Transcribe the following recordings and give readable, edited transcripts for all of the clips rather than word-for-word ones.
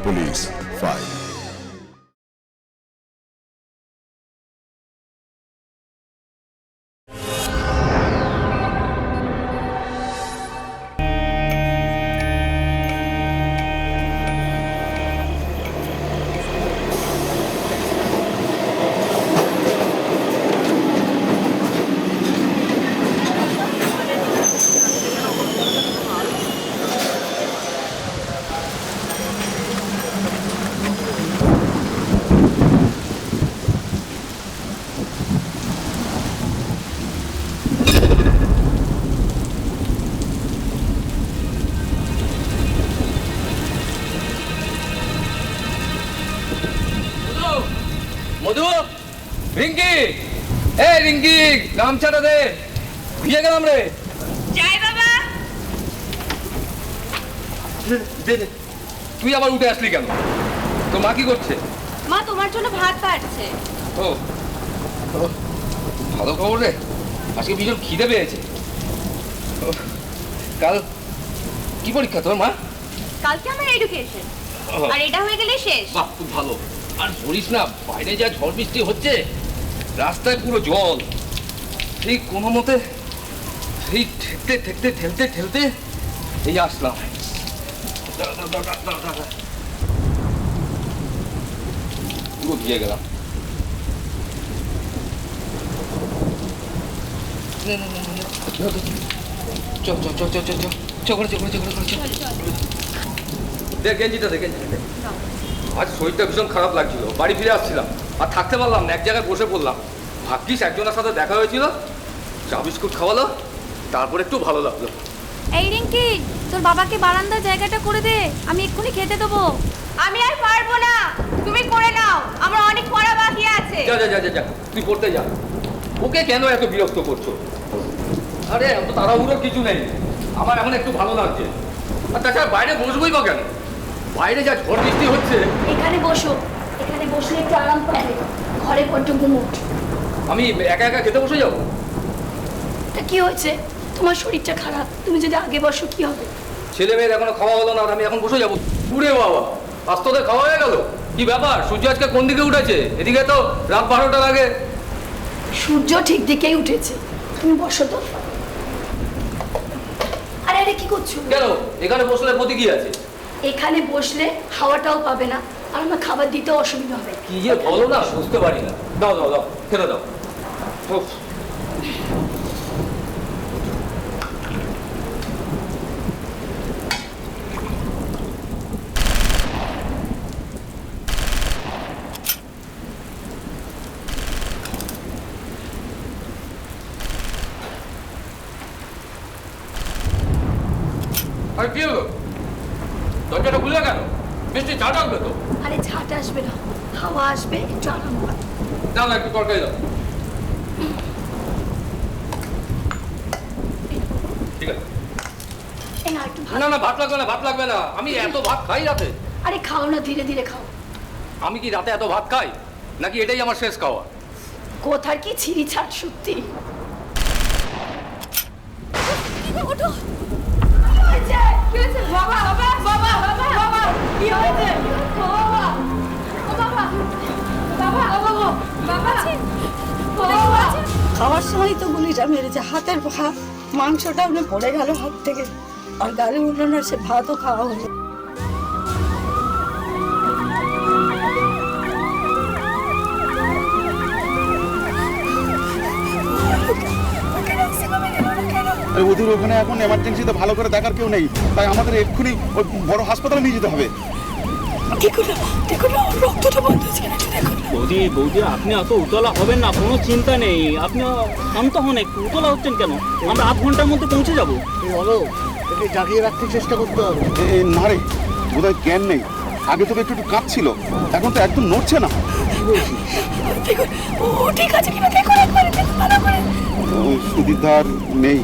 Police file. মধু, রিঙ্কি, এই রিঙ্কি, গামছাটা দে, ভিজে গেলাম রে। জয় বাবা। দে দে। তুই আবার উঠে আসলি কেন? তোর মা কি করছে? মা তোমার জন্য ভাত বাড়ছে। ও, ভালো খবর রে, আজকে ভীষণ খিদে পেয়েছে। কাল কি পরীক্ষা তোর মা? কালকে আমার এডুকেশন, আর এটা হয়ে গেলে শেষ। বাহ, খুব ভালো। আর বলিস না, বাইরে যা ঝড় বৃষ্টি হচ্ছে, রাস্তায় পুরো জল। ঠিক কোনো মতে সেই ঠেলতে এই আসলাম। পুরো ভিজে গেলাম। দেখ গেঞ্জিটা দে। আজ শরীরটা ভীষণ খারাপ লাগছিল, বাড়ি ফিরে আসছিলাম আর থাকতে পারলাম না, এক জায়গায় বসে পড়লাম। ভাগ্যিস একজনের সাথে দেখা হয়েছিল, চা বিস্কুট খাওয়ালো, তারপর একটু ভালো লাগলো। এই রিঙ্কি, তোর বাবাকে বারান্দার জায়গাটা করে দে, আমি এক্ষুনি খেতে দেবো। আমি আর পারবো না, তুমি করে নাও, আমার অনেক পড়া বাকি আছে। যা, তুই পড়তে যা। ওকে কেন এত বিরক্ত করছো? আরে এত তাড়াহুড়োর কিছু নেই, আমার এখন একটু ভালো লাগছে। আর তাছাড়া বাইরে বসবোই বা কেন? বাইরে যা ঝড় বৃষ্টি হচ্ছে। এখানে বসো, এখানে বসলে একটু আরাম পাবে, ঘরে বড্ড গুমোট। আমি একা একা খেতে বসে যাবো? তা কি হয়েছে? তোমার শরীরটা খারাপ, তুমি যদি আগে বসো কি হবে? ছেলে মেয়ের এখনো খাওয়া হলো না আর আমি এখন বসে যাবো? পুরে বাবা, আজ তোদের খাওয়া হয়ে গেল? কি ব্যাপার, সূর্য আজকে কোন দিকে উঠেছে? এদিকে তো রাত 12টার আগে। সূর্য ঠিক দিকেই উঠেছে, তুমি বসো তো। আরে আরে কি করছো? কেন এখানে বসলে ক্ষতি কি আছে? এখানে বসলে হাওয়াটাও পাবে না, আর আমার খাবার দিতে অসুবিধা হবে। কি যে বলো না, বুঝতে পারি না। দাও খেতে দাও। উফ। আর কি হলো? দরজাটা খুলে কেন? বৃষ্টি ঝাঁট আসবে তো। আরে ঝাঁট আসবে না, হাওয়া আসবে, একটু আরাম পাবে। দাও না, একটু তরকারি দাও। ঠিক আছে। এই না একটু ভাত। না ভাত লাগবে না, আমি এত ভাত খাই রাতে। আরে খাও না, ধীরে ধীরে খাও। আমি কি রাতে এত ভাত খাই, নাকি এটাই আমার শেষ খাওয়া? কোথার কি ছিঁড়ি ছাট সত্যি। ওঠো। কি হয়েছে? বাবা কি হয়েছে? খাওয়ার সময় তো গুলিটা মেরেছে, হাতের মাংসটা পড়ে গেল হাত থেকে, আর গালে উঠলো না, সে ভাতও খাওয়া হলো। ওদের ওখানে এখন এমার্জেন্সিতে ভালো করে দেখার কেউ নেই, তাই আমাদের এক্ষুনি ওই বড় হাসপাতালে নিয়ে যেতে হবে। বৌদি আপনি অত উতলা হবেন না, কোনো চিন্তা নেই, আপনি শান্ত হন। একটু উতলা হচ্ছেন কেন? আমরা 8 ঘন্টার মধ্যে পৌঁছে যাবো। বলো, একে জাগিয়ে রাখতে চেষ্টা করতে হবে। না রে, বোধহয় জ্ঞান নেই। আগে তোকে একটু কাঁপছিল, এখন তো একদম নড়ছে না। ঠিক আছে কিনা দেখুন একবার, ভালো করে। সুবিধার নেই।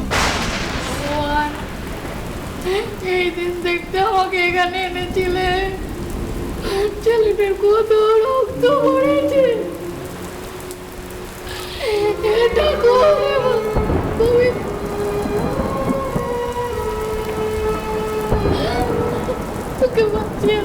এই দিন দেখতে আমাকে এখানে এনেছিলে, ছেলেটার কত রক্ত পড়েছে। এটা খুবই ওকে বাঁচিয়ে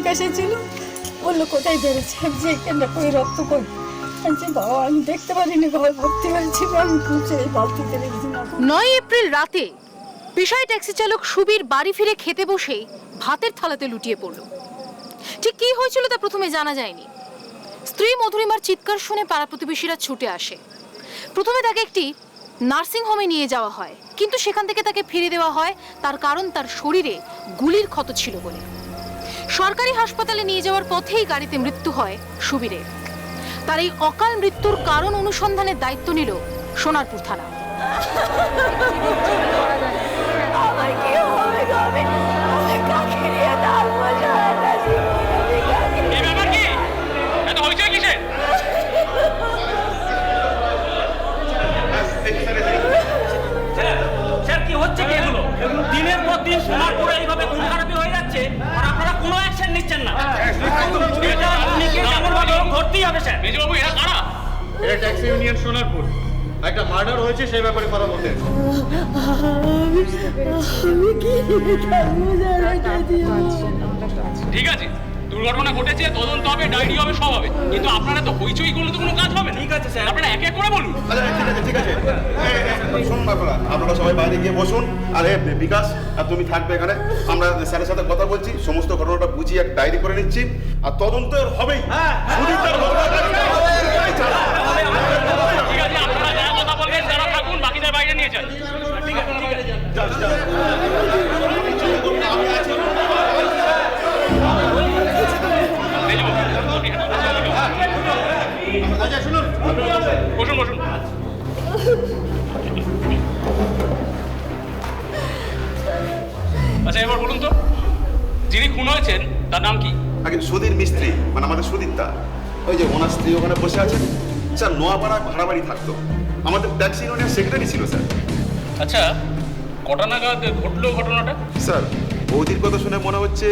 লোক এসেছিল, বললো কোথায় বেড়েছে, আমি যে এখানটা করে রক্ত করি। আমি বলছি, বাবা আমি দেখতে পারিনি, ঘরে ভর্তি হয়েছিল, আমি খুঁজে এই বালতিতে রেখেছি না। 9 এপ্রিল রাতে পেশায় ট্যাক্সি চালক সুবীর বাড়ি ফিরে খেতে বসেই ভাতের থালাতে লুটিয়ে পড়ল। ঠিক কী হয়েছিল তা প্রথমে জানা যায়নি। স্ত্রী মধুরিমার চিৎকার শুনে পাড়া প্রতিবেশীরা ছুটে আসে। প্রথমে তাকে একটি নার্সিং হোমে নিয়ে যাওয়া হয়, কিন্তু সেখান থেকে তাকে ফিরে দেওয়া হয়, তার কারণ তার শরীরে গুলির ক্ষত ছিল বলে। সরকারি হাসপাতালে নিয়ে যাওয়ার পথেই গাড়িতে মৃত্যু হয় সুবীরের। তার এই অকাল মৃত্যুর কারণ অনুসন্ধানের দায়িত্ব নিল সোনারপুর থানা। আমার কি হবে গো? আমি কাকে নিয়ে থাকবো সারাটা জীবন? আমি কাকে নিয়ে- স্যার কি হচ্ছে কি এগুলো? দিনের পর দিন সোনারপুরে এইভাবে খুন খারাপি হয়ে যাচ্ছে আর আপনারা কোনো অ্যাকশন নিচ্ছেন না। এটা উনিকে যেমনভাবে হোক ধরতেই হবে স্যার। মেজবাবু এরা কারা? এটা ট্যাক্সি ইউনিয়ন সোনারপুর। একটা মার্ডার হয়েছে সেই ব্যাপারে কথা বলতে। আমি কি নিয়ে থাকবো সারাটা জীবন? ঠিক আছে, দুর্ঘটনা ঘটেছে, তদন্ত হবে, ডায়েরি হবে, সব হবে, কিন্তু আপনারা তো হইচই করলে তো কোনো কাজ হবে না। ঠিক আছে স্যার। আপনারা এক এক করে বলুন। আচ্ছা ঠিক আছে শুনুন আপনারা, আপনারা সবাই বাইরে গিয়ে বসুন। আর বিকাশ আর তুমি থাকবে এখানে, আমরা স্যারের সাথে কথা বলছি, সমস্ত ঘটনাটা বুঝিয়ে একটা ডায়েরি করে নিচ্ছি, আর তদন্ত হবেই। ঠিক আছে, আপনারা যারা কথা বলবেন তারা থাকুন, বাকিদের বাইরে নিয়ে যান। ঠিক আছে, ঠিক আছে। আচ্ছা শুনুন, বসুন বসুন। আচ্ছা এবার বলুন তো, যিনি খুন হয়েছেন তার নাম কি? আগে সুধীর মিস্ত্রি, মানে আমাদের সুদীপ্তা, ওই যে ওনার স্ত্রী ওখানে বসে আছেন। স্যার নোয়াপাড়ায় ভাড়া বাড়ি থাকতো, আমাদের ট্যাক্সি ইউনিয়নের সেক্রেটারি ছিল স্যার। আচ্ছা কটা নাগাদ ঘটলো ঘটনাটা? স্যার বৌদির কথা শুনে মনে হচ্ছে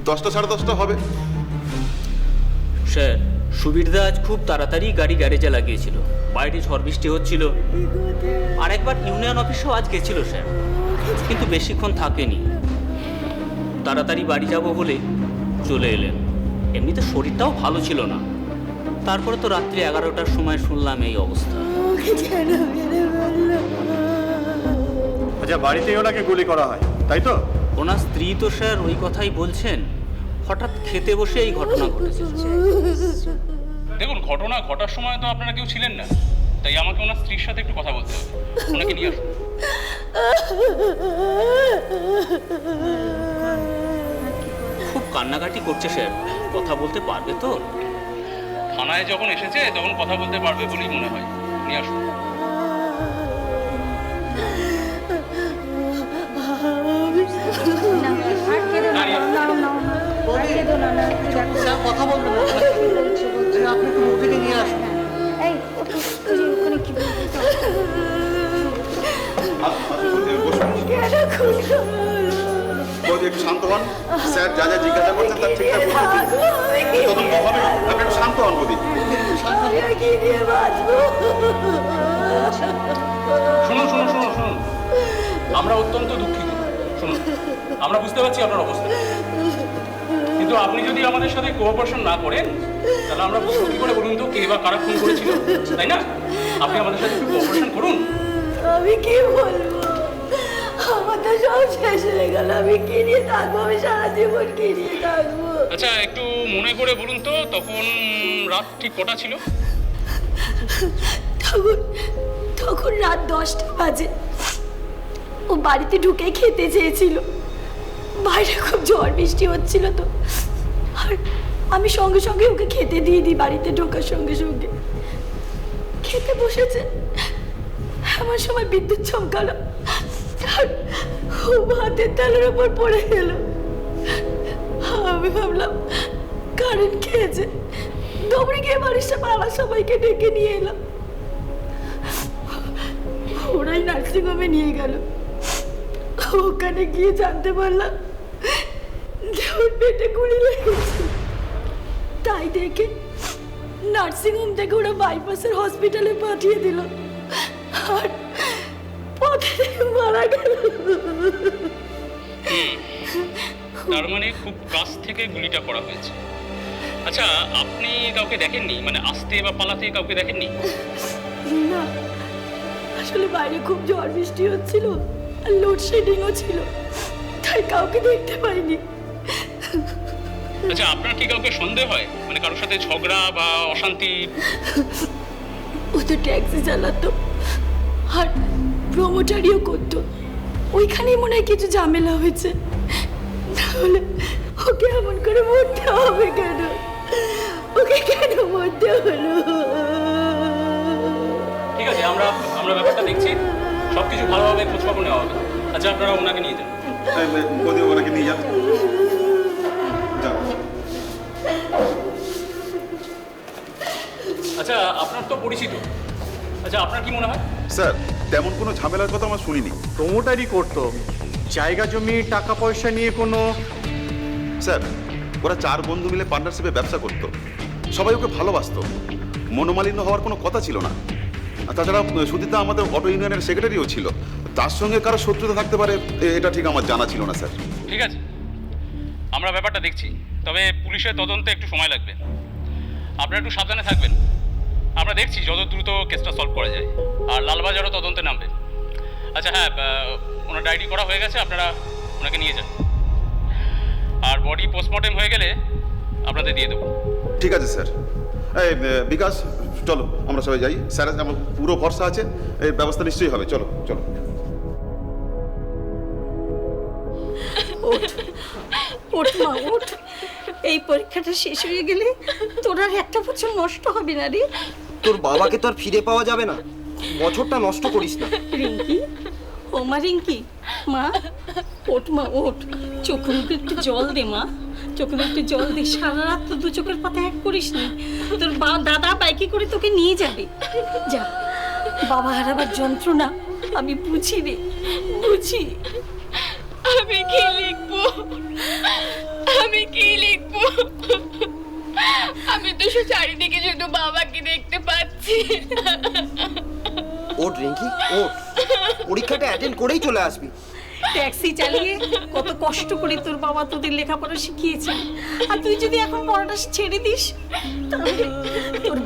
10টা সাড়ে 10টা হবে। স্যার সুবীরদা আজ খুব তাড়াতাড়ি গাড়ি গ্যারেজে লাগিয়েছিল, বাইরে ঝড় বৃষ্টি হচ্ছিল। আর একবার ইউনিয়ন অফিসেও আজ গেছিল স্যার, কিন্তু বেশিক্ষণ থাকেনি। তাড়াতাড়ি বাড়ি যাব বলে চলে এলেন। এমনিতে শরীরটাও ভালো ছিল না। তারপরে তো রাত্রি 11টার সময় শুনলাম এই অবস্থা। আচ্ছা বাড়িতেই ওনাকে গুলি করা হয় তাই তো? ওনার স্ত্রী তো স্যার ওই কথাই বলছেন। হঠাৎ খেতে বসে এই ঘটনা ঘটেছে। দেখুন, ঘটনা ঘটার সময় তো আপনারা কেউ ছিলেন না, তাই আমাকে ওনার স্ত্রীর সাথে একটু কথা বলতে হবে। ওনাকে নিয়ে আসুন। খুব কান্নাকাটি করছে স্যার, কথা বলতে পারবে তো? থানায় যখন এসেছে তখন কথা বলতে পারবে বলেই মনে হয়। নিয়ে আসুন। স্যার কথা বলবেন না, আপনি একটু মুভিকে নিয়ে আসুন। বৌদি একটু শান্ত হন, স্যার যা যা জিজ্ঞাসা করছেন তার ঠিকঠাক তদন্ত হবে। আপনি একটু শান্ত হন বৌদি। শুনুন শুনুন শুনুন শুনুন, আমরা অত্যন্ত দুঃখিত। শুনুন, আমরা বুঝতে পারছি আপনার অবস্থা, কিন্তু আপনি যদি আমাদের সাথে কোঅপারেশন না করেন তাহলে আমরা বুঝবো কি করে বলুন তো কে বা কারা খুন করেছিল, তাই না? আপনি আমাদের সাথে একটু কোঅপারেশন করুন। আমি কি বলবো, আমার তো সব শেষ হয়ে গেল। আমি কি নিয়ে থাকবো? আমি সারা জীবন কি নিয়ে থাকবো? আচ্ছা একটু মনে করে বলুন তো, তখন রাত ঠিক কটা ছিল? তখন রাত 10টা বাজে। ও বাড়িতে ঢুকে খেতে চেয়েছিল, বাইরে খুব ঝড় বৃষ্টি হচ্ছিল তো, আর আমি সঙ্গে সঙ্গে ওকে খেতে দিয়ে দিই। বাড়িতে ঢোকার সঙ্গে সঙ্গে খেতে বসেছে, এমন সময় বিদ্যুৎ চমকালো আর ও ভাতের থালার উপর পড়ে গেল। আমি ভাবলাম কারেন্ট খেয়েছে, দৌড়ে গিয়ে বাড়ির পাড়ার সবাইকে ডেকে নিয়ে এলাম। ওরাই নার্সিংহোমে নিয়ে গেল। ওখানে গিয়ে জানতে পারলাম ওর পেটে গুলি লেগেছে। তাই দেখে নার্সিংহোম থেকে ওরা বাইপাসের হসপিটালে পাঠিয়ে দিল, আর পথে মারা গেল। তার মানে খুব কাছ থেকে গুলিটা করা হয়েছে। আচ্ছা, আপনি কাউকে দেখেননি, মানে আসতে বা পালাতে কাউকে দেখেননি? না, আসলে বাইরে খুব ঝড় বৃষ্টি হচ্ছিল আর লোডশেডিংও ছিল, তাই কাউকে দেখতে পাইনি। আচ্ছা, আপনার কি কাউকে সন্দেহ হয়, মানে কারোর সাথে ঝগড়া বা অশান্তি? ও তো ট্যাক্সি চালাতো আর প্রমোটারিও করতো, ওইখানেই মনে হয় কিছু ঝামেলা হয়েছে, তাহলে ওকে এমন করে মরতে হবে কেন? ওকে কেন মরতে হলো? ঠিক আছে, আমরা ব্যাপারটা দেখছি, সবকিছু ভালোভাবে খোঁজখবর নেওয়া হবে। আচ্ছা, আপনারা ওনাকে নিয়ে যান। ওনাকে নিয়ে যান। যান। আচ্ছা, আপনার তো পরিচিত, আচ্ছা আপনার কি মনে হয়? স্যার, তেমন কোনো ঝামেলার কথা আমরা শুনিনি। প্রমোটারই করতো, জায়গা জমি টাকা পয়সা নিয়ে কোনো। স্যার, ওরা 4 বন্ধু মিলে পার্টনারশিপে ব্যবসা করতো, সবাই ওকে ভালোবাসতো, মনোমালিন্য হওয়ার কোনো কথা ছিল না। আর তাছাড়া সুদীতা আমাদের অটো ইউনিয়নের সেক্রেটারিও ছিল, তার সঙ্গে কারো শত্রুতা থাকতে পারে এটা ঠিক আমার জানা ছিল না স্যার। ঠিক আছে, আমরা ব্যাপারটা দেখছি, তবে পুলিশের তদন্তে একটু সময় লাগবে, আপনারা একটু সাবধানে থাকবেন। আমরা দেখছি যত দ্রুত কেসটা সলভ করা যায়, আর লালবাজারও তদন্তে নামবে। আচ্ছা হ্যাঁ, ওনার ডায়েরি করা হয়ে গেছে, আপনারা ওনাকে নিয়ে যান, আর বডি পোস্টমর্টেম হয়ে গেলে আপনাদের দিয়ে দেবো। ঠিক আছে স্যার। এই বিকাশ, চলো আমরা সবাই যাই, স্যার আমার পুরো ভরসা আছে, এই ব্যবস্থা নিশ্চয়ই হবে। চলো চলো। ওঠ ওঠ মা, ওঠ। এই পরীক্ষাটা শেষ হয়ে গেলে তোর আর একটা বছর নষ্ট হবে না রে। তোর বাবাকে তো আর ফিরে পাওয়া যাবে না, বছরটা নষ্ট করিস না। রিঙ্কি, ও মা রিঙ্কি, মা ওঠ মা, ওঠ। চোখে মুখে একটু জল দে মা, চোখে একটু জল দে। সারা রাত তো 2 চোখের পাতা এক করিস নি, তোর দাদা বাইকে করে তোকে নিয়ে যাবে। যা, বাবা হারাবার যন্ত্রণা আমি বুঝি রে, বুঝি। আমি কি লিখবো, আমি কি লিখবো? আমি তো চারিদিকে শুধু বাবাকে দেখতে পাচ্ছি। ওঠ রিঙ্কি, ওঠ, পরীক্ষাটা অ্যাটেন্ড করেই চলে আসবি। ট্যাক্সি চালিয়ে কত কষ্ট করে তোর বাবা তোদের লেখাপড়া শিখিয়েছে, আর তুই যদি এখন পড়াটা ছেড়ে দিস তাহলে তোর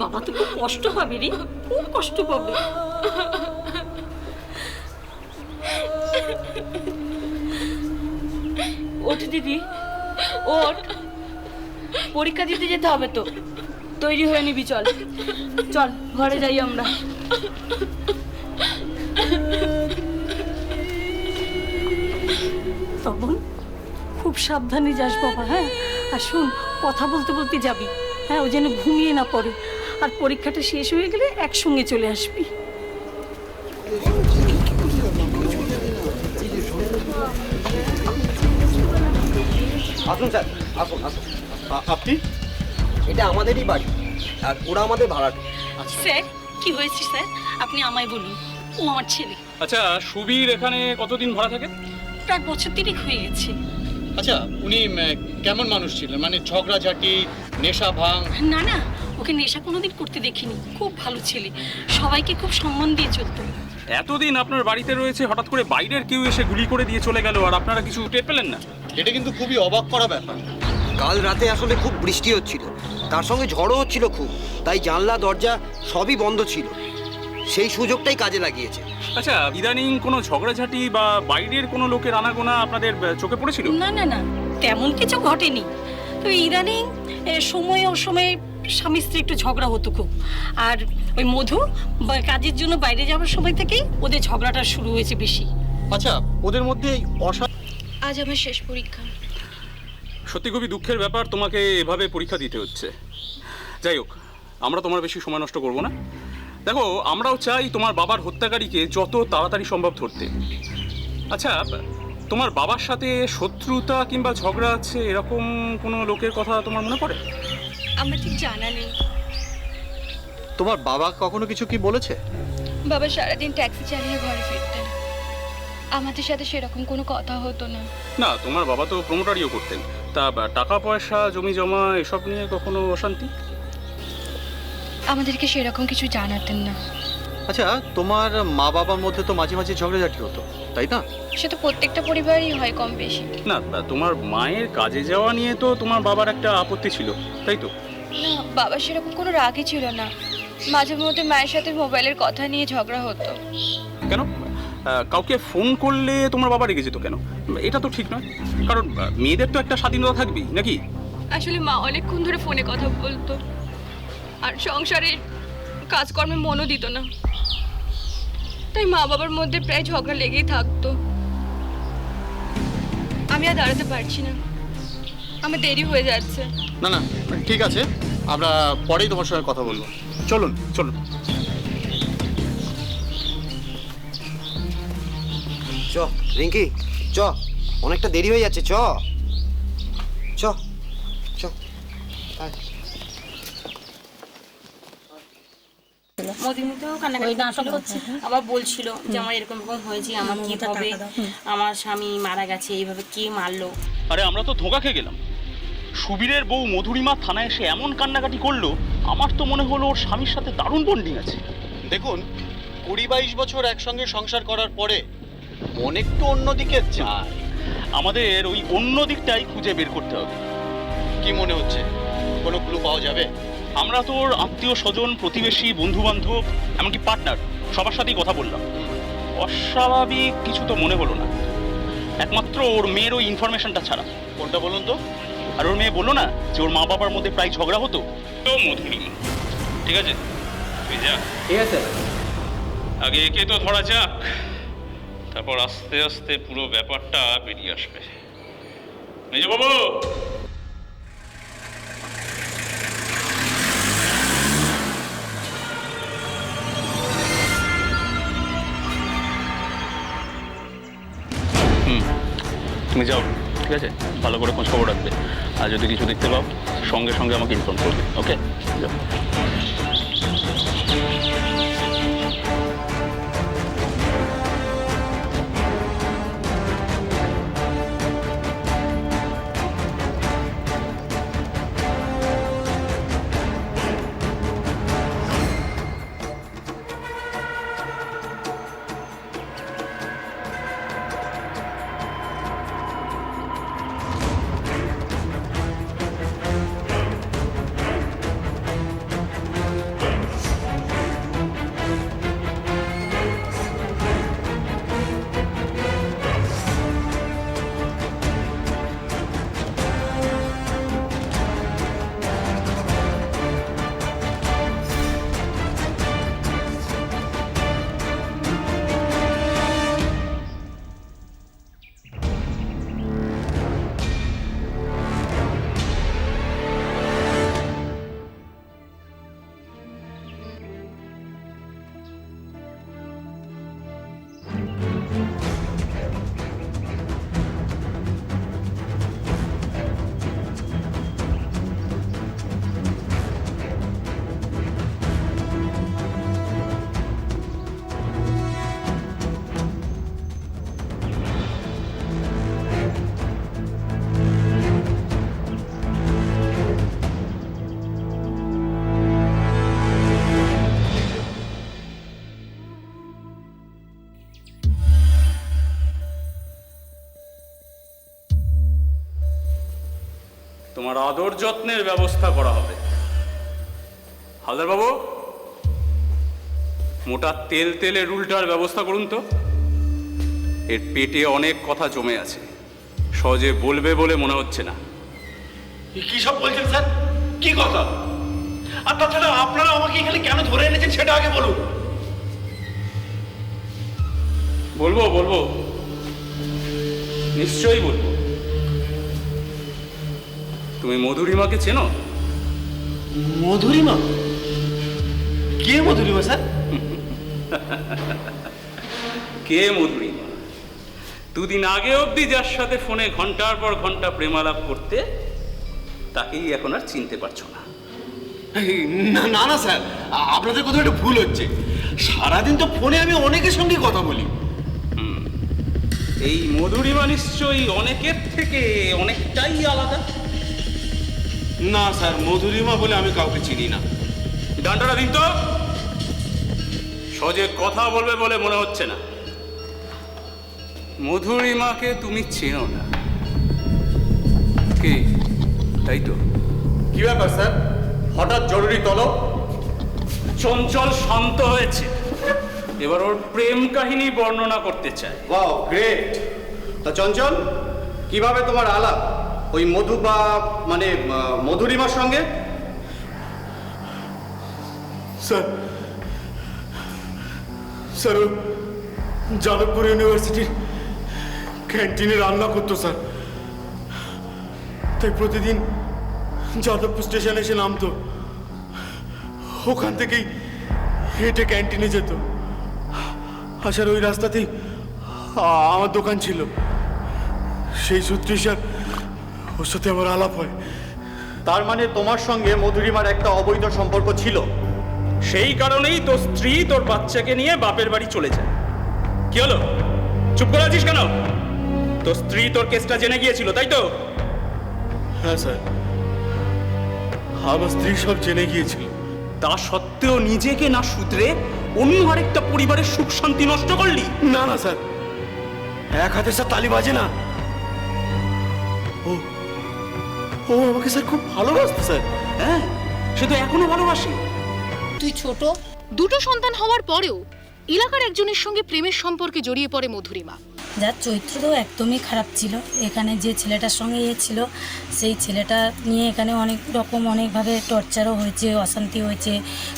বাবা তো খুব কষ্ট পাবে রে, খুব কষ্ট পাবে। ওঠ দিদি, ওঠ, পরীক্ষা দিতে যেতে হবে তো, তৈরি হয়ে নিবি। চল চল, ঘরে যাই আমরা। তখন খুব সাবধানে যাস বাবা, হ্যাঁ? আর শোন, কথা বলতে বলতে যাবি, হ্যাঁ? ও যেন ঘুমিয়ে না পড়ে, আর পরীক্ষাটা শেষ হয়ে গেলে একসঙ্গে চলে আসবি। আসুন স্যার, আসুন আসুন। আপনি? এটা আমাদেরই বাড়ি, আর ওরা আমাদের ভাড়াটে। স্যার, কি হয়েছে স্যার? আপনি আমায় বলুন, ও আমার ছেলে। আচ্ছা, সুবীর এখানে কতদিন ভাড়া থাকে? প্রায় বছর 3 হয়ে গেছে। আচ্ছা, উনি কেমন মানুষ ছিলেন, মানে ঝগড়াঝাটি, নেশা ভাঙ? না না, ওকে নেশা কোনোদিন করতে দেখিনি, খুব ভালো ছেলে, সবাইকে খুব সম্মান দিয়ে চলতো। এতদিন আপনার বাড়িতে রয়েছে, হঠাৎ করে বাইরের কেউ এসে গুলি করে দিয়ে চলে গেল, আর আপনারা কিছু টের পেলেন না? এটা কিন্তু খুবই অবাক করা ব্যাপার। কাল রাতে আসলে খুব বৃষ্টি হচ্ছিল, তার সঙ্গে ঝড়ও হচ্ছিল খুব, তাই জানলা দরজা সবই বন্ধ ছিল, সেই সুযোগটাই কাজে লাগিয়েছে। আচ্ছা, ইদানিং কোনো ঝগড়াঝাটি বা বাইরের কোনো লোকের আনাগোনা আপনাদের চোখে পড়েছিল? না না না, তেমন কিছু ঘটেনি, তো ইদানিং সময়ে অসময়ে স্বামী স্ত্রী একটু ঝগড়া হতো খুব, আর ওই মধু কাজের জন্য বাইরে যাওয়ার সময় থেকেই ওদের ঝগড়াটা শুরু হয়েছে বেশি। আচ্ছা, ওদের মধ্যে আজ আমার শেষ পরীক্ষা। সত্যি খুবই দুঃখের ব্যাপার, তোমাকে এভাবে পরীক্ষা দিতে হচ্ছে। যাই হোক, আমরা তোমার বেশি সময় নষ্ট করব না। দেখো, আমরাও চাই তোমার বাবার হত্যাকারীকে যত তাড়াতাড়ি সম্ভব ধরতে। আচ্ছা, তোমার বাবার সাথে শত্রুতা কিংবা ঝগড়া আছে এরকম কোনো লোকের কথা তোমার মনে পড়ে? আমার ঠিক জানা নেই। তোমার বাবা কখনো কিছু কি বলেছে? বাবা সারাদিন ট্যাক্সি চালিয়ে ঘরে ফিরতেন, আমাদের সাথে সেরকম কোনো কথা হতো না। না, তোমার বাবা তো প্রমোটারিও করতেন, তা টাকা পয়সা জমি জমা এসব নিয়ে কখনো অশান্তি? আমাদেরকে সেরকম কিছু জানাতেন না। আচ্ছা, তোমার মা বাবার মধ্যে তো মাঝে মাঝে ঝগড়াঝাটি হতো, তাই না? সে তো প্রত্যেকটা পরিবারই হয় কম বেশি। না, তোমার মায়ের কাজে যাওয়া নিয়ে তো তোমার বাবার একটা আপত্তি ছিল, তাই তো? না, বাবা সেরকম কোনো রাগই ছিল না। মাঝে মধ্যে মায়ের সাথে মোবাইলের কথা নিয়ে ঝগড়া হতো। কেন? কাউকে ফোন করলে তোমার বাবা রেগে যেত কেন? এটা তো ঠিক নয়, কারণ মেয়েদের তো একটা স্বাধীনতা থাকবেই নাকি? আসলে মা অনেকক্ষণ ধরে ফোনে কথা বলতো, আর সংসারের কাজকর্মে মনও দিত না, তাই মা বাবার মধ্যে প্রায় ঝগড়া লেগেই থাকতো। আমি আর দাঁড়াতে পারছি না, আমার দেরি হয়ে যাচ্ছে। না না, ঠিক আছে, আমরা পরেই তোমার সঙ্গে কথা বলবো। চলুন চলুন। চ রিঙ্কি, চ, অনেকটা দেরি হয়ে যাচ্ছে, চ চ চ। মধুমিতাও কান্নাকাটি করছিল, আবার বলছিল যে আমার এরকম এরকম হয়েছে, আমার কি হবে, আমার স্বামী মারা গেছে, এইভাবে কে মারলো। আরে আমরা তো ধোঁকা খেয়ে গেলাম। সুবীরের বউ মধুরিমা থানায় এসে এমন কান্নাকাটি করলো, আমার তো মনে হলো ওর স্বামীর সাথে দারুণ বন্ডিং আছে। দেখুন, 20-22 বছর একসঙ্গে সংসার করার পরে মন একটু অন্যদিকে যায়। আমাদের ওই অন্য দিকটাই খুঁজে বের করতে হবে। কি মনে হচ্ছে, কোনো ক্লু পাওয়া যাবে? আমরা তো ওর আত্মীয় স্বজন, প্রতিবেশী, বন্ধু বান্ধব, এমনকি পার্টনার, সবার সাথেই কথা বললাম। অস্বাভাবিক কিছু তো মনে হলো না, একমাত্র ওর মেয়ের ওই ইনফরমেশনটা ছাড়া। কোনটা বলুন তো? আর ওর মেয়ে বললো না যে ওর মা বাবার মধ্যে প্রায় ঝগড়া হতো। তো মধুরিমা, ঠিক আছে, তুই যা। ঠিক আছে। আগে একে তো ধরা যাক, তারপর আস্তে আস্তে পুরো ব্যাপারটা বেরিয়ে আসবে। মেজবাবু, তুমি যাও, ঠিক আছে, ভালো করে খোঁজ খবর রাখবে, আর যদি কিছু দেখতে পাও সঙ্গে সঙ্গে আমাকে ইনফর্ম করবে। ওকে, যাও। তোমার আদর যত্নের ব্যবস্থা করা হবে। হালদার বাবু, মোটা তেলের রুলটার ব্যবস্থা করুন তো। এর পেটে অনেক কথা জমে আছে, সহজে বলবে বলে মনে হচ্ছে না। কি সব বলছেন স্যার? কি কথা? আর তাছাড়া আপনারা আমাকে এখানে কেন ধরে এনেছেন সেটা আগে বলুন। বলবো, নিশ্চয়ই বলবো। তুমি মধুরিমাকে চেনো? মধুরিমা? কে মধুরিমা স্যার? কে মধুরিমা? দুদিন আগে অবধি যার সাথে ফোনে ঘন্টার পর ঘন্টা প্রেমালাপ করতে, তাকেই এখন আর চিনতে পারছো না। না না স্যার, আপনাদের কোথাও একটু ভুল হচ্ছে। সারাদিন তো ফোনে আমি অনেকের সঙ্গে কথা বলি। এই মধুরিমা নিশ্চয়ই অনেকের থেকে অনেকটাই আলাদা। না স্যার, মধুরিমা বলে আমি কাউকে চিনি না। ডান্ডাটা দিন তো। সহজে কথা বলবে বলে মনে হচ্ছে না। মধুরিমাকে তুমি চেনো না, কি তাই তো? কি ব্যাপার স্যার, হঠাৎ জরুরি তলব? চঞ্চল শান্ত হয়েছে, এবার ওর প্রেম কাহিনী বর্ণনা করতে চায়। Wow, great. তা চঞ্চল, কিভাবে তোমার আলাপ ওই মধুরিমার সঙ্গে? স্যার ও যাদবপুর ইউনিভার্সিটির ক্যান্টিনে রান্না করতো স্যার, তাই প্রতিদিন যাদবপুর স্টেশনে এসে নামতো, ওখান থেকেই হেঁটে ক্যান্টিনে যেত। আসার ওই রাস্তাতেই আমার দোকান ছিল, সেই সূত্রে স্যার ওর সাথে আমার আলাপ হয়। তার মানে তোমার সঙ্গে মধুরিমার একটা অবৈধ সম্পর্ক ছিল? সেই কারণেই তোর স্ত্রী তোর বাচ্চাকে নিয়ে বাপের বাড়ি চলে যায়। কি হলো, চুপ করে আছিস কেন? তোর স্ত্রী তোর কেসটা জেনে গিয়েছিল, তাই তো? হ্যাঁ স্যার, আমার স্ত্রী সব জেনে গিয়েছিল। তা সত্ত্বেও নিজেকে না শুধরে অন্য আরেকটা পরিবারের সুখ শান্তি নষ্ট করলি? না না স্যার, এক হাতে স্যার তালি বাজে না। ও ও আমাকে স্যার খুব ভালোবাসতো স্যার। হ্যাঁ, সে তো এখনো ভালোবাসে। তুই ছোট, দুটো সন্তান হওয়ার পরেও এলাকার একজনের সঙ্গে প্রেমের সম্পর্কে জড়িয়ে পড়ে মধুরিমা। যার চরিত্র তো একদমই খারাপ ছিল। এখানে যে ছেলেটার সঙ্গে ছিল, সেই ছেলেটা নিয়ে এখানে অনেক রকম অনেকভাবে টর্চারও হয়েছে, অশান্তি হয়েছে।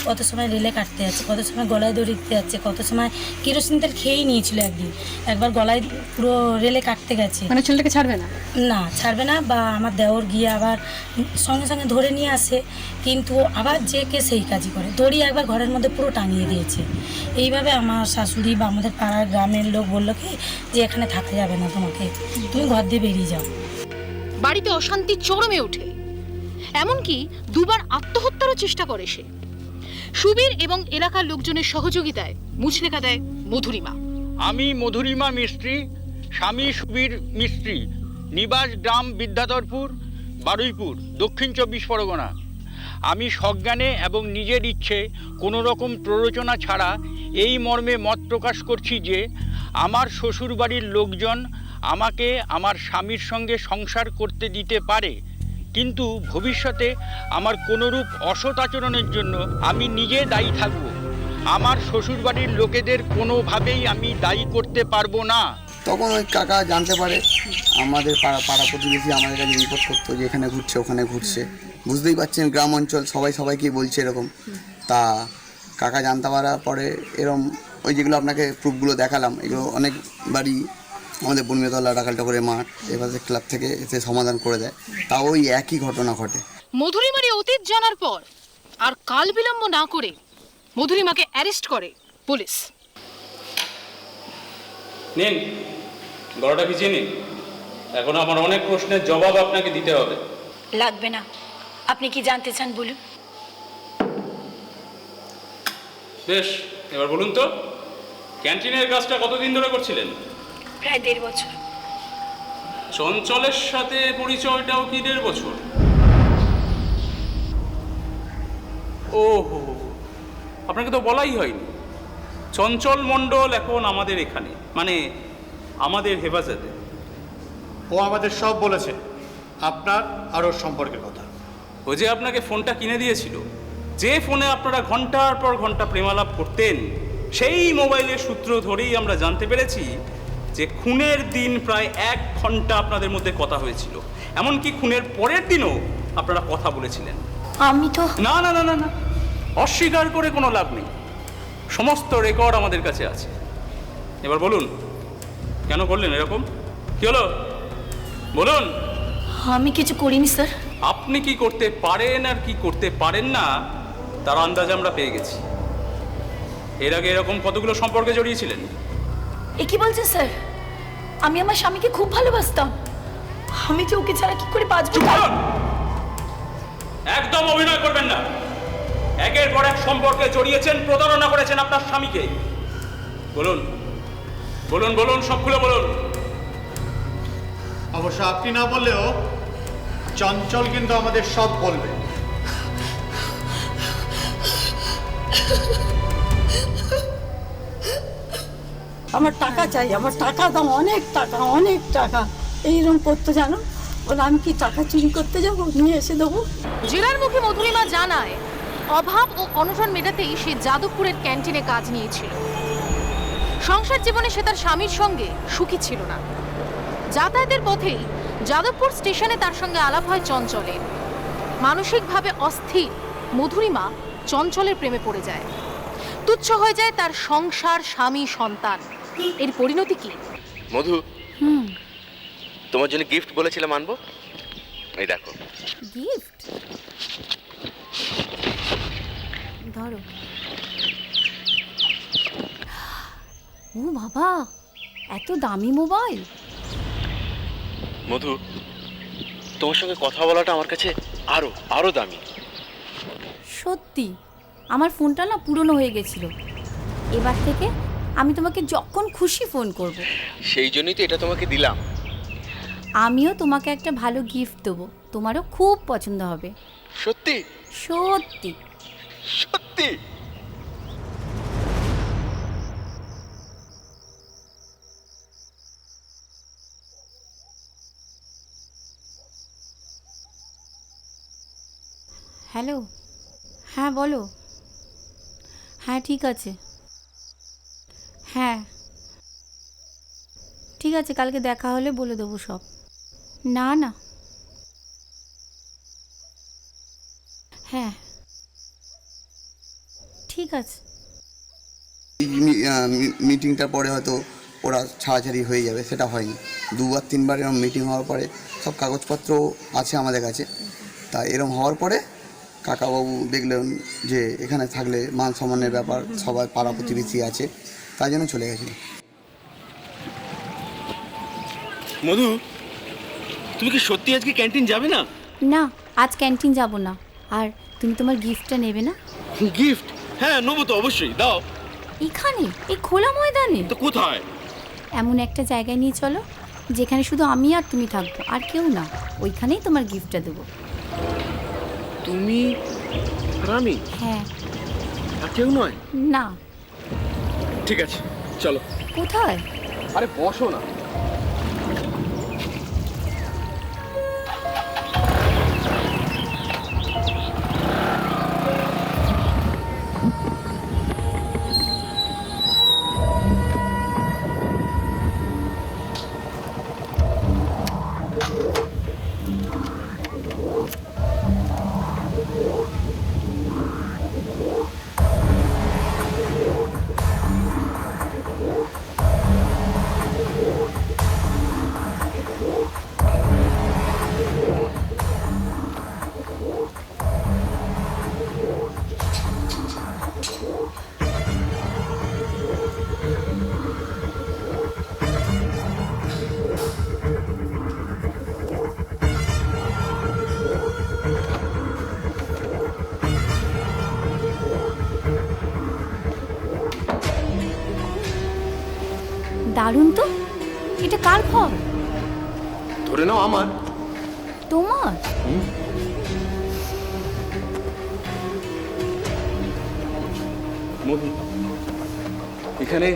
কত সময় রেলে কাটতে যাচ্ছে, কত সময় গলায় দড়ি দিতে যাচ্ছে, কত সময় কেরোসিন তেল খেয়েই নিয়েছিল। একবার গলায় পুরো রেলে কাটতে গেছে। মানে ছেলেটাকে ছাড়বে না? না, ছাড়বে না। বা আমার দেওর গিয়ে আবার সঙ্গে সঙ্গে ধরে নিয়ে আসে, কিন্তু আবার যে কে সেই কাজই করে। দড়ি একবার ঘরের মধ্যে পুরো টানিয়ে দিয়েছে। এইভাবে আমার শাশুড়ি বা আমাদের পাড়ার গ্রামের লোক বললো কি যে এখানে থাকা যাবে না, তোমাকে, তুমি ঘর দিয়ে বেরিয়ে যাও। বাড়িতে অশান্তি চরমে ওঠে, এমনকি দুবার আত্মহত্যারও চেষ্টা করে সে। সুবীর এবং এলাকার লোকজনের সহযোগিতায় মুচলেখা দেয় মধুরিমা। আমি মধুরিমা মিস্ত্রি, স্বামী সুবীর মিস্ত্রি, নিবাস গ্রাম বিদ্যাধরপুর, বারুইপুর, দক্ষিণ 24 পরগনা। আমি সজ্ঞানে এবং নিজের ইচ্ছে কোনো রকম প্ররোচনা ছাড়া এই মর্মে মত প্রকাশ করছি যে আমার শ্বশুরবাড়ির লোকজন আমাকে আমার স্বামীর সঙ্গে সংসার করতে দিতে পারে, কিন্তু ভবিষ্যতে আমার কোনোরূপ অসৎ আচরণের জন্য আমি নিজে দায়ী থাকব। আমার শ্বশুরবাড়ির লোকেদের কোনোভাবেই আমি দায়ী করতে পারবো না। তখন ওই কাকা জানতে পারে, আমাদের পাড়া প্রতিবেশী আমাদের কাছে রিপোর্ট করতো যে এখানে ঘুরছে ওখানে ঘুরছে। বুঝতেই পারছেন গ্রাম অঞ্চল, সবাইকে বলছে এরকম। তা কাকা জানতে পারার পরে এরকম ওই যেগুলো আপনাকে প্রুফগুলো দেখালাম, এগুলো অনেকবারই আমাদের বনমিয়াতলা ডাকালটা করে মাঠ এভাবে ক্লাব থেকে এসে সমাধান করে দেয়। তা ওই একই ঘটনা ঘটে। মধুরিমার এই অতীত জানার পর আর কাল বিলম্ব না করে মধুরিমাকে অ্যারেস্ট করে পুলিশ। নিন, গলাটা ভিজিয়ে নিন। এখন আমার অনেক প্রশ্নের জবাব আপনাকে দিতে হবে। লাগবে না, আপনি কি জানতে চান বলুন। বেশ, এবার বলুন তো, ক্যান্টিনের কাজটা কতদিন ধরে করছিলেন? প্রায় 1.5 বছর। চঞ্চলের সাথে পরিচয়টাও কি 1.5 বছর? ওহো, আপনাকে তো বলাই হয়নি। চঞ্চল মণ্ডল এখন আমাদের এখানে, মানে আমাদের হেফাজতে। ও আমাদের সব বলেছে, আপনার আর ওর সম্পর্কের কথা। ও যে আপনাকে ফোনটা কিনে দিয়েছিল, যে ফোনে আপনারা ঘন্টার পর ঘন্টা প্রেমালাপ করতেন, সেই মোবাইলের সূত্র ধরেই আমরা জানতে পেরেছি যে খুনের দিন প্রায় 1 ঘন্টা আপনাদের মধ্যে কথা হয়েছিল। এমনকি খুনের পরের দিনও আপনারা কথা বলেছিলেন। আমি তো না না না না না, অস্বীকার করে কোনো লাভ নেই, সমস্ত রেকর্ড আমাদের কাছে আছে। এবার বলুন, কেন করলেন এরকম? কি হলো বলুন। আমি কিছু করিনি স্যার। আপনি কি করতে পারেন আর কি করতে পারেন না তার আন্দাজ আমরা পেয়ে গেছি। এর আগে এরকম কতগুলো সম্পর্কে জড়িয়েছিলেন? এ কি বলছেন স্যার? আমি আমার স্বামীকে খুব ভালোবাসতাম। আমি যে ওকে ছাড়া কি করে বাঁচবো? একদম অভিনয় করবেন না। একের পর এক সম্পর্কে জড়িয়েছেন, প্রতারণা করেছেন আপনার স্বামীকে। বলুন বলুন বলুন, সব খুলে বলুন। অবশ্য আপনি না বললেও চঞ্চল কিন্তু আমাদের সব বলবে। আমার টাকা চাই, আমার টাকা দাও, অনেক টাকা। এইরকম করতে জানো, বলে আমি কি টাকা চুরি করতে যাবো, নিয়ে এসে দেবো। জেলার মুখে মধুরিমা জানায় অভাব ও অনশন মেটাতেই সে যাদবপুরের ক্যান্টিনে কাজ নিয়েছিল। সংসার জীবনে সে তার স্বামীর সঙ্গে সুখী ছিল না। যাতায়াতের পথেই যাদবপুর স্টেশনে তার সঙ্গে আলাপ হয় চঞ্চলের। মানসিকভাবে অস্থির মধুরিমা চঞ্চলের প্রেমে পড়ে যায়। তুচ্ছ হয়ে যায় তার সংসার, স্বামী, সন্তান। এর পরিণতি কি? মধু, তোমার জন্য গিফট বলেছিলাম আনবো, এই দেখো। গিফট? ধরো। ও বাবা, এত দামি মোবাইল। মধু, তোমার সঙ্গে কথা বলাটা আমার কাছে আরো দামি। সত্যি আমার ফোনটা না পুরনো হয়ে গেছিল, এবার থেকে আমি তোমাকে যখন খুশি ফোন করব। সেই জন্যই তো এটা তোমাকে দিলাম। আমিও তোমাকে একটা ভালো গিফট দেবো, তোমারও খুব পছন্দ হবে। সত্যি? সত্যি সত্যি? হ্যালো, হ্যাঁ বলো। হ্যাঁ ঠিক আছে, হ্যাঁ ঠিক আছে, কালকে দেখা হলে বলে দেবো সব। না না, হ্যাঁ ঠিক আছে। মিটিংটার পরে হয়তো ওরা ছাড়াছাড়ি হয়ে যাবে, সেটা হয়নি। 2-3বার এরকম মিটিং হওয়ার পরে সব কাগজপত্র আছে আমাদের কাছে। তা এরকম হওয়ার পরে কাকাবাবু দেখলেন যে এখানে থাকলে মান সম্মানের ব্যাপার, সবাই পাড়া প্রতিবেশী আছে, তাই জন্য চলে গেছিল। মধু, তুমি কি সত্যি আজকে ক্যান্টিন যাবে না? না, আজ ক্যান্টিন যাব না। আর তুমি তোমার গিফটটা নেবে না? গিফট? হ্যাঁ নেবো তো, অবশ্যই দাও। এখানে, এই খোলা ময়দানে? তো কোথায়? এমন একটা জায়গায় নিয়ে চলো যেখানে শুধু আমি আর তুমি থাকবো, আর কেউ না। ওইখানেই তোমার গিফটটা দেবো। তুমি আর আমি? হ্যাঁ। আর কেউ নয়? না। ঠিক আছে, চলো। কোথায়? আরে বসো না। দারুণ তো, এটা কার ফর্ম? ধরে নাও আমার। তোমার? মধু, এখানে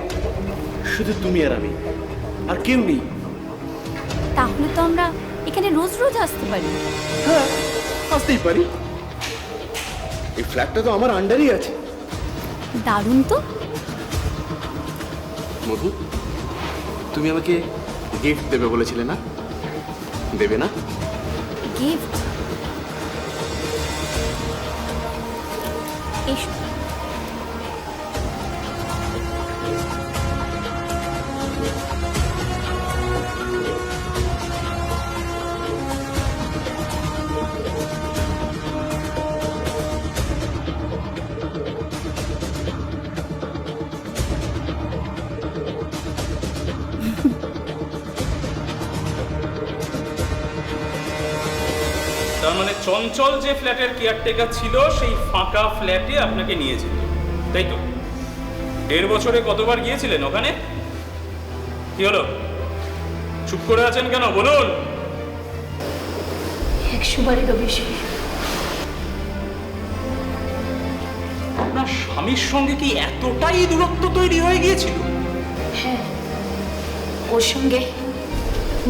শুধু তুমি আর আমি, আর কেউ নেই। তাহলে তো আমরা এখানে রোজ রোজ আসতে পারি। হ্যাঁ, আসতেই পারি। এই ফ্ল্যাটটা তো আমার আন্ডারই আছে। দারুণ তো। মধু, তুমি আমাকে গিফট দেবে বলেছিলে না? দেবে না? গিফট? এসো। তার মানে চঞ্চল যে ফ্ল্যাটের কেয়ারটেকার ছিল সেই ফাঁকা ফ্ল্যাটে আপনাকে নিয়েছে, তাই তো? 1.5 বছরে কতবার গিয়েছিলেন ওখানে? কি হলো, চুপ করে আছেন কেন, বলুন। 100 বারেরও বেশি। আপনার স্বামীর সঙ্গে কি এতটাই দূরত্ব তৈরি হয়ে গিয়েছিল? হ্যাঁ, ওর সঙ্গে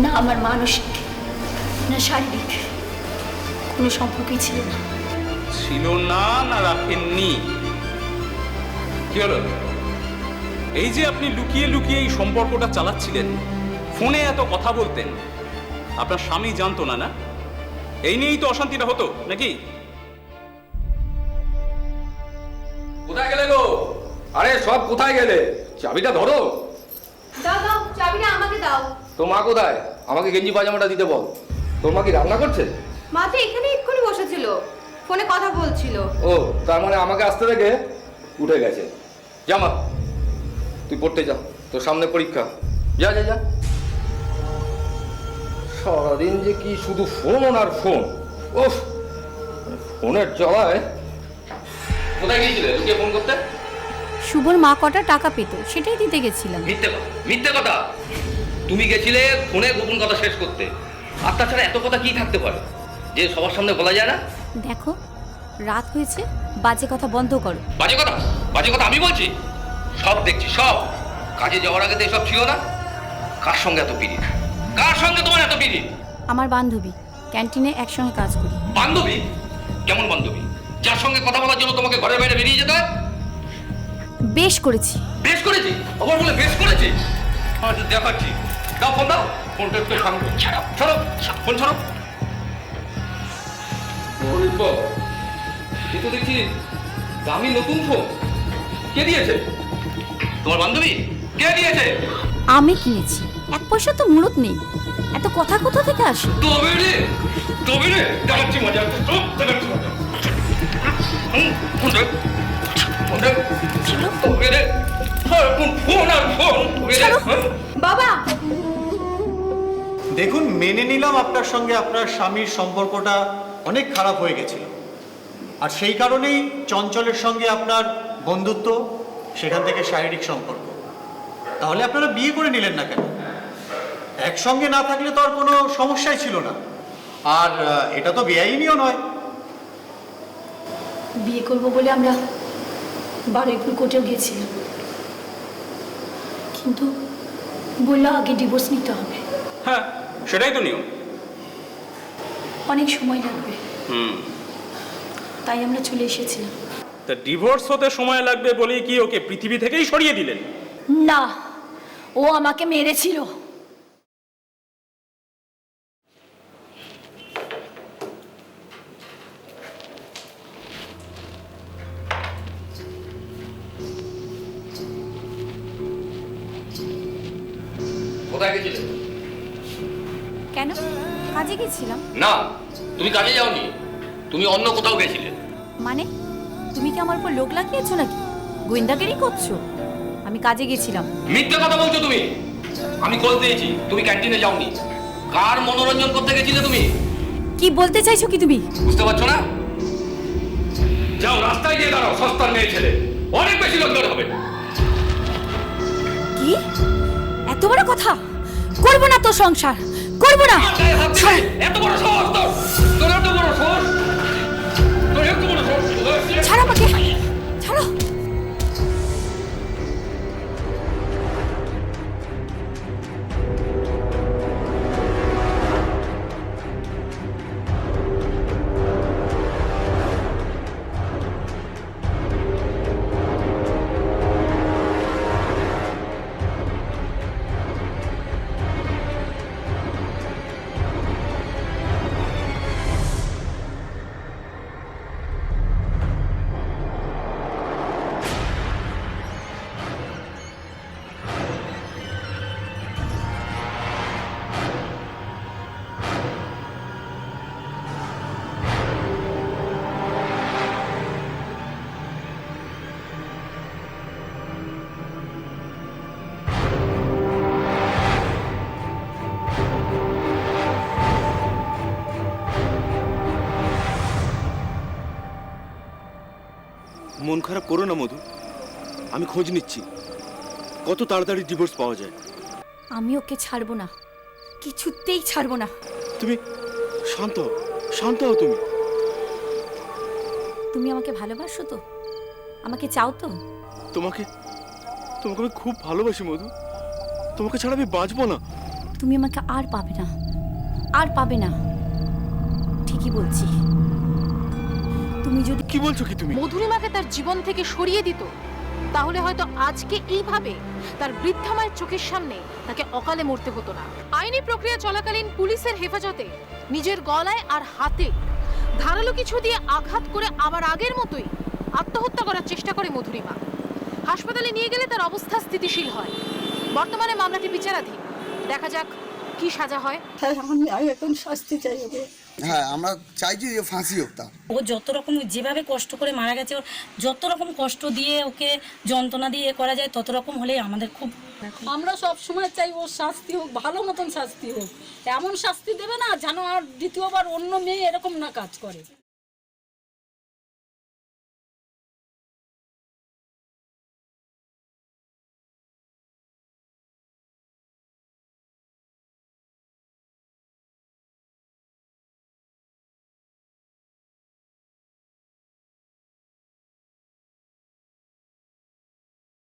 না আমার মানসিক না শারীরিক কোনো সম্পর্কই ছিল না। ছিল না না রাখেননি? কি হলো? এই যে আপনি লুকিয়ে লুকিয়ে এই সম্পর্কটা চালাচ্ছিলেন, ফোনে এত কথা বলতেন, আপনার স্বামী জানতো না? না, এই নিয়েই তো অশান্তিটা হতো নাকি? কোথায় গেলে গো? আরে সব কোথায় গেলে? চাবিটা ধরো। দাও দাও, চাবিটা আমাকে দাও। তোর মা কোথায়? আমাকে গেঞ্জি পাজামাটা দিতে বল। তোর মা কি রান্না করছে? মা তো এখানে এক্ষুনি বসেছিল, ফোনে কথা বলছিল। ও, তার মানে আমাকে আসতে দেখে উঠে গেছে। যা মা, তুই পড়তে যা, তোর সামনে পরীক্ষা। যা যা যা। সারাদিন যে কি শুধু ফোন আর ফোন। ওফ, ফোনের জ্বালায়। কোথায় গিয়েছিলে লুকিয়ে ফোন করতে? শুভর মা কটা টাকা পেত, সেটাই দিতে গেছিলাম। মিথ্যে কথা, মিথ্যে কথা। তুমি গেছিলে ফোনে গোপন কথা শেষ করতে। আর তাছাড়া এত কথা কি থাকতে পারে যে সবার সামনে বলা যায় না? দেখো, রাত হয়েছে, বাজে কথা বন্ধ করো। বাজে কথা? বাজে কথা আমি বলছি? সব দেখছি, সব। কাজে যাওয়ার আগে তো এসব ছিল না। কার সঙ্গে এত পিড়ি? কার সঙ্গে তোমার এত পিড়ি? আমার বান্ধবী, ক্যান্টিনে একসঙ্গে কাজ করি। বান্ধবী? কেমন বান্ধবী? যার সঙ্গে কথা বলার জন্য তোমাকে ঘরের বাইরে বেরিয়ে যেতে হয়? বেশ করেছি। বেশ করেছি? আবার বলে বেশ করেছি? আমি তো দেখাচ্ছি। দাও ফোন দাও। ফোনটা একটু সামনে ছাড়ো, ছাড়ো, ফোন ছাড়ো। ওরে বাবা, এ তো দেখছি দামি নতুন ফোন। কে দিয়েছে? তোমার বান্ধবী? কে দিয়েছে? আমি কিনেছি, এক পয়সা তো মূলত নেই। এত কথা কোথা থেকে আসে? তবে রে, তবে রে, দেখাচ্ছি মজা। দেখাচ্ছি মজা। ফোন দে, ফোন দে। তবে রে, ফোন আর ফোন। বাবা, দেখুন, মেনে নিলাম আপনার সঙ্গে আপনার স্বামীর সম্পর্কটা অনেক খারাপ হয়ে গেছিল, আর সেই কারণেই চঞ্চলের সঙ্গে আপনার বন্ধুত্ব, সেখান থেকে শারীরিক সম্পর্ক। তাহলে আপনারা বিয়ে করে নিলেন না কেন? একসঙ্গে না থাকলে তো আর কোনো সমস্যাই ছিল না। আর এটা তো বেআইনিও নয়। বিয়ে করব বলে আমরা বারুইপুর কোর্টেও গিয়েছিলাম, কিন্তু বললো আগে ডিভোর্স নিতে হবে। হ্যাঁ, সেটাই তো নিয়ম। অনেক সময় লাগবে, তাই আমরা চলে এসেছিলাম। তা ডিভোর্স হতে সময় লাগবে বলেই কি ওকে পৃথিবী থেকেই সরিয়ে দিলেন? না, ও আমাকে মেরেছিল। কোথায় গেছিলে? কেন? কাজে গেছিলাম। না, তুমি কাজে যাওনি, তুমি অন্য কোথাও গেছিলে। মানে তুমি কি আমার উপর লোক লাগিয়েছো নাকি? গোয়েন্দাগিরি করছো? আমি কাজে গেছিলাম। মিথ্যে কথা বলছো তুমি। আমি কল দিয়েছি, তুমি ক্যান্টিনে যাওনি। কার মনোরঞ্জন করতে গেছিলে তুমি? কি বলতে চাইছো কি তুমি? বুঝতে পারছো না? যাও, রাস্তায় গিয়ে দাঁড়াও, সস্তার মেয়ে ছেলে। অনেক বেশি লোকজন হবে। কি এত বড় কথা? করবো না তো সংসার, করবো না। এত বড় সাহস তোর? তোর এত বড় সাহস? তোর এত বড় সাহস? ছাড়ো আমাকে, ছাড়ো। মন খারাপ করো না মধু, আমি খোঁজ নিচ্ছি কত তাড়াতাড়ি ডিভোর্স পাওয়া যায়। আমি ওকে ছাড়বো না, কিছুতেই ছাড়বো না। তুমি শান্ত হও, শান্ত হও। তুমি তুমি আমাকে ভালোবাসো তো? আমাকে চাও তো? তোমাকে তোমাকে আমি খুব ভালোবাসি মধু, তোমাকে ছাড়া আমি বাঁচবো না। তুমি আমাকে আর পাবে না, আর পাবে না, ঠিকই বলছি। তুমি যদি কি বলছো কি তুমি? মধুরিমাকে তার জীবন থেকে সরিয়ে দিত, তাহলে হয়তো আজকে এইভাবে তার বৃদ্ধা মায়ের চোখের সামনে তাকে অকালে মরতে হতো না। আইনি প্রক্রিয়া চলাকালীন পুলিশের হেফাজতে নিজের গলায় আর হাতে ধারালো কিছু দিয়ে আঘাত করে আবার আগের মতোই আত্মহত্যা করার চেষ্টা করে মধুরিমা। হাসপাতালে নিয়ে গেলে তার অবস্থা স্থিতিশীল হয়। বর্তমানে মামলাটি বিচারাধীন। দেখা যাক কি সাজা হয়। আমি এখন শাস্তি চাই। হ্যাঁ, আমরা চাইছি যে ফাঁসি হোক তার। ও যত রকম যেভাবে কষ্ট করে মারা গেছে, ওর যত রকম কষ্ট দিয়ে ওকে যন্ত্রণা দিয়ে করা যায় তত রকম হলেই আমাদের খুব। আমরা সব সময় চাই ওর শাস্তি হোক, ভালো মতন শাস্তি হোক, এমন শাস্তি দেবে না যেন আর দ্বিতীয়বার অন্য মেয়ে এরকম না কাজ করে।